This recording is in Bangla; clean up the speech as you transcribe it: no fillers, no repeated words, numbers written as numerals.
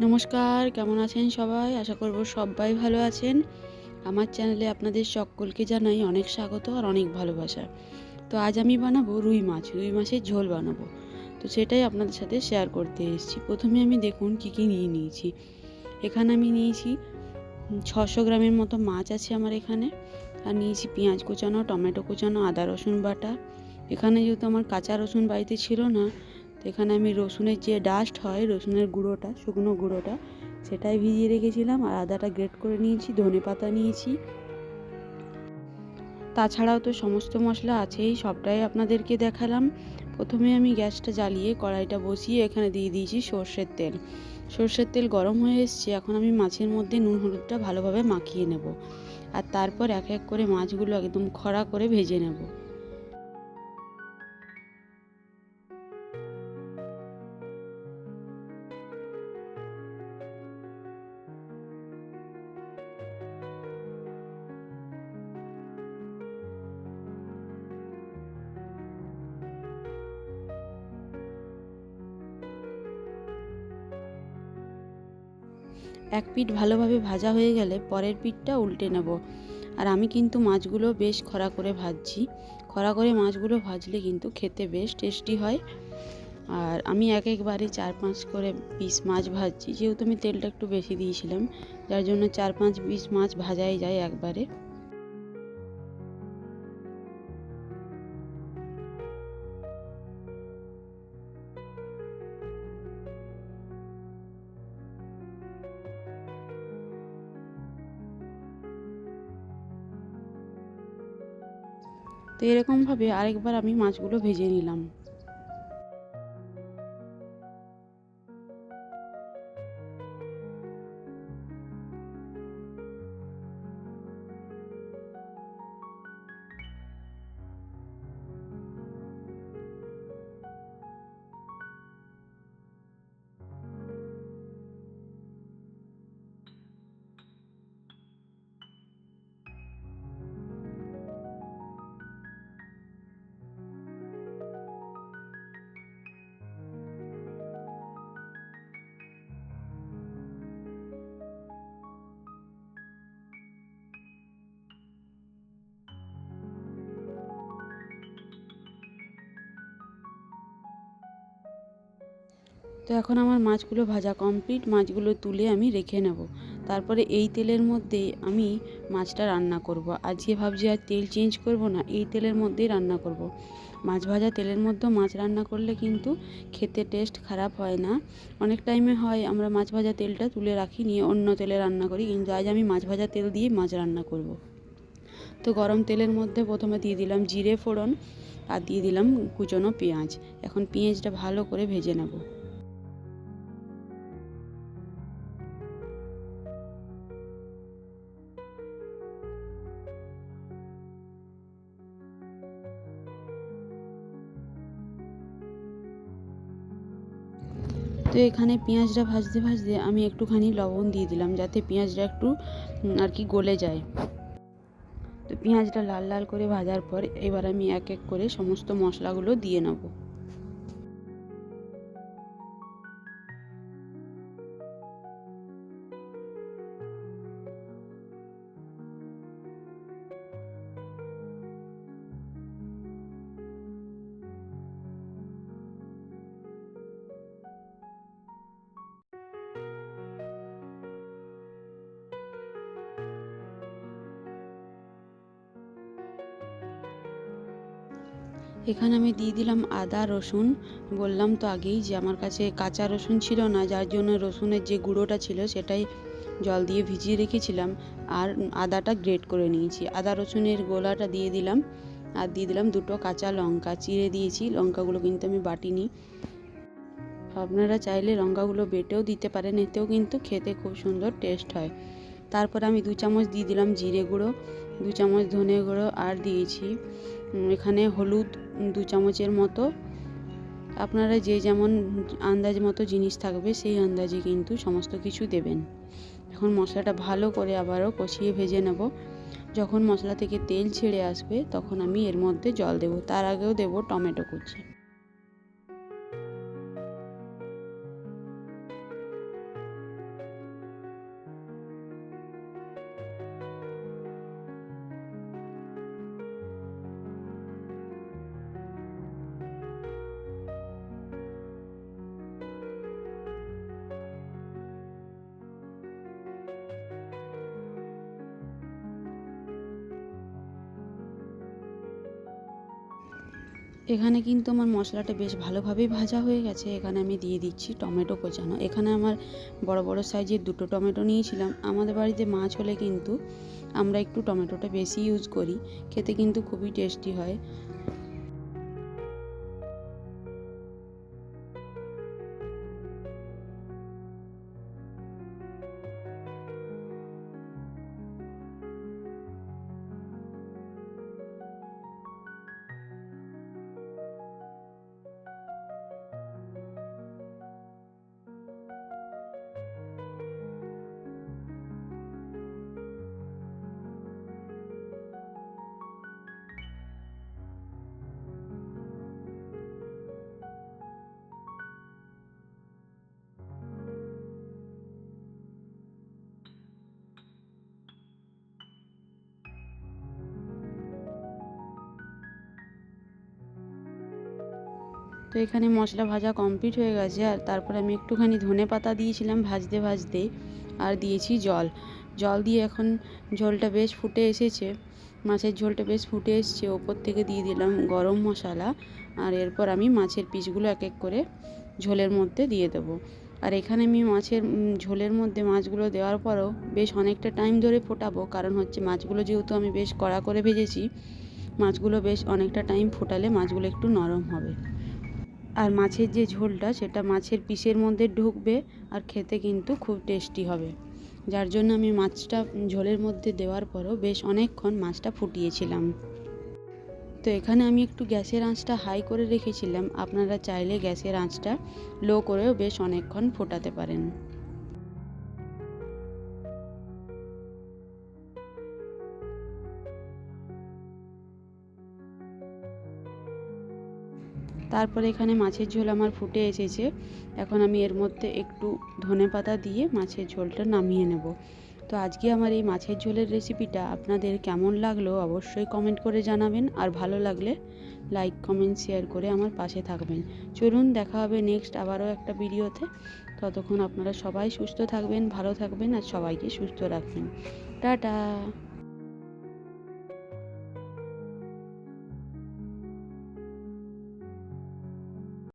নমস্কার, কেমন আছেন সবাই? আশা করব সবাই ভালো আছেন। আমার চ্যানেলে আপনাদের সকলকে জানাই অনেক স্বাগত আর অনেক ভালোবাসা। তো আজ আমি বানাবো রুই মাছ, রুই মাছের ঝোল বানাবো। তো সেটাই আপনাদের সাথে শেয়ার করতে এসেছি। প্রথমে আমি দেখুন কী নিয়ে নিয়েছি। এখানে আমি নিয়েছি 600 গ্রামের মতো মাছ আছে আমার এখানে। আর নিয়েছি পেঁয়াজ কুচানো, টমেটো কুচানো, আদা রসুন বাটা। এখানে যেহেতু আমার কাঁচা রসুন বাড়িতে ছিল না, তো এখানে আমি রসুনের যে ডাস্ট হয়, রসুনের গুঁড়োটা, শুকনো গুঁড়োটা, সেটাই ভিজিয়ে রেখেছিলাম। আর আদাটা গ্রেট করে নিয়েছি, ধনেপাতা নিয়েছি। তাছাড়াও তো সমস্ত মশলা আছেই, সবটাই আপনাদেরকে দেখালাম। প্রথমে আমি গ্যাসটা জ্বালিয়ে কড়াইটা বসিয়ে এখানে দিয়ে দিয়েছি সর্ষের তেল। সর্ষের তেল গরম হয়ে এসছে। এখন আমি মাছের মধ্যে নুন হলুদটা ভালোভাবে মাখিয়ে নেব। আর তারপর এক এক করে মাছগুলো একদম খড়া করে ভেজে নেব। এক পিঠ ভালোভাবে ভাজা হয়ে গেলে পরের পিঠটা উল্টে নেব। আর আমি কিন্তু মাছগুলো বেশ খড়া করে ভাজছি। খড়া করে মাছগুলো ভাজলে কিন্তু খেতে বেশ টেস্টি হয়। আর আমি একবারে 4-5 করে পিস মাছ ভাজছি, যেহেতু আমি তেলটা একটু বেশি দিয়েছিলাম, যার জন্য 4-5 পিস মাছ ভাজাই যায় একবারে। তো এরকমভাবে আরেকবার আমি মাছগুলো ভেজে নিলাম। তো এখন আমার মাছগুলো ভাজা কমপ্লিট। মাছগুলো তুলে আমি রেখে নেব। তারপরে এই তেলের মধ্যেই আমি মাছটা রান্না করব। আজকে ভাবছি আর তেল চেঞ্জ করব না, এই তেলের মধ্যেই রান্না করব। মাছ ভাজা তেলের মধ্যেও মাছ রান্না করলে কিন্তু খেতে টেস্ট খারাপ হয় না। অনেক টাইমে হয় আমরা মাছ ভাজা তেলটা তুলে রাখি, নিয়ে অন্য তেলে রান্না করি, কিন্তু আজ আমি মাছ ভাজা তেল দিয়ে মাছ রান্না করব। তো গরম তেলের মধ্যে প্রথমে দিয়ে দিলাম জিরে ফোড়ন, আর দিয়ে দিলাম কুচনো পেঁয়াজ। এখন পেঁয়াজটা ভালো করে ভেজে নেব। তো এখানে পেঁয়াজটা ভাজতে ভাজতে আমি একটুখানি লবণ দিয়ে দিলাম, যাতে পেঁয়াজটা একটু আর কি গলে যায়। তো পেঁয়াজটা লাল লাল করে ভাজার পর এবার আমি এক এক করে সমস্ত মশলাগুলো দিয়ে নেব। এখানে আমি দিয়ে দিলাম আদা রসুন। বললাম তো আগেই যে আমার কাছে কাঁচা রসুন ছিল না, যার জন্য রসুনের যে গুঁড়োটা ছিল সেটাই জল দিয়ে ভিজিয়ে রেখেছিলাম। আর আদাটা গ্রেট করে নিয়েছি, আদা রসুনের গোলাটা দিয়ে দিলাম। আর দিয়ে দিলাম 2টো কাঁচা লঙ্কা চিড়ে দিয়েছি, লঙ্কাগুলো কিন্তু আমি বাটিনি। আপনারা চাইলে লঙ্কাগুলো বেটেও দিতে পারেন, এতেও কিন্তু খেতে খুব সুন্দর টেস্ট হয়। তারপর আমি 2 চামচ দিয়ে দিলাম জিরে গুঁড়ো, 2 চামচ ধনে গুঁড়ো, আর দিয়েছি এখানে হলুদ 2 চামচের মতো। আপনারা যে যেমন আন্দাজ মতো জিনিস থাকবে সেই আন্দাজে কিন্তু সমস্ত কিছু দেবেন। এখন মশলাটা ভালো করে আবারও কষিয়ে ভেজে নেব। যখন মশলা থেকে তেল ছেড়ে আসবে তখন আমি এর মধ্যে জল দেব, তার আগেও দেব টমেটো কুচি। এখানে কিন্তু আমার মশলাটা বেশ ভালোভাবেই ভাজা হয়ে গেছে। এখানে আমি দিয়ে দিচ্ছি টমেটো কোচানো। এখানে আমার বড় বড় সাইজের 2টো টমেটো নিয়েছিলাম। আমাদের বাড়িতে মাছ হলে কিন্তু আমরা একটু টমেটোটা বেশি ইউজ করি, খেতে কিন্তু খুবই টেস্টি হয়। তো এখানে মশলা ভাজা কমপ্লিট হয়ে গেছে, আর তারপর আমি একটুখানি ধনেপাতা দিয়েছিলাম ভাজতে ভাজতে, আর দিয়েছি জল দিয়ে এখন ঝোলটা বেশ ফুটে এসেছে। মাছের ঝোলটা বেশ ফুটে এসছে। ওপর থেকে দিয়ে দিলাম গরম মশলা, আর এরপর আমি মাছের পিসগুলো এক এক করে ঝোলের মধ্যে দিয়ে দেবো। আর এখানে আমি মাছের ঝোলের মধ্যে মাছগুলো দেওয়ার পরও বেশ অনেকটা টাইম ধরে ফোটাবো, কারণ হচ্ছে মাছগুলো যেহেতু আমি বেশ কড়া করে ভেজেছি, মাছগুলো বেশ অনেকটা টাইম ফোটালে মাছগুলো একটু নরম হবে। আর মাছের যে ঝোলটা সেটা মাছের পিসের মধ্যে ঢুকবে, আর খেতে কিন্তু খুব টেস্টি হবে। যার জন্য আমি মাছটা ঝোলের মধ্যে দেওয়ার পরও বেশ অনেকক্ষণ মাছটা ফুটিয়েছিলাম। তো এখানে আমি একটু গ্যাসের আঁচটা হাই করে রেখেছিলাম। আপনারা চাইলে গ্যাসের আঁচটা লো করেও বেশ অনেকক্ষণ ফোটাতে পারেন। তারপরে এখানে মাছের ঝোল আমার ফুটে এসেছে। এখন আমি এর মধ্যে একটু ধনেপাতা দিয়ে মাছের ঝোলটা নামিয়ে নেব। তো আজকে আমার এই মাছের ঝোলের রেসিপিটা আপনাদের কেমন লাগলো অবশ্যই কমেন্ট করে জানাবেন, আর ভালো লাগলে লাইক কমেন্ট শেয়ার করে আমার পাশে থাকবেন। চলুন, দেখা হবে নেক্সট আবারও একটা ভিডিওতে। ততক্ষণ আপনারা সবাই সুস্থ থাকবেন, ভালো থাকবেন, আর সবাইকে সুস্থ রাখবেন। টাটা।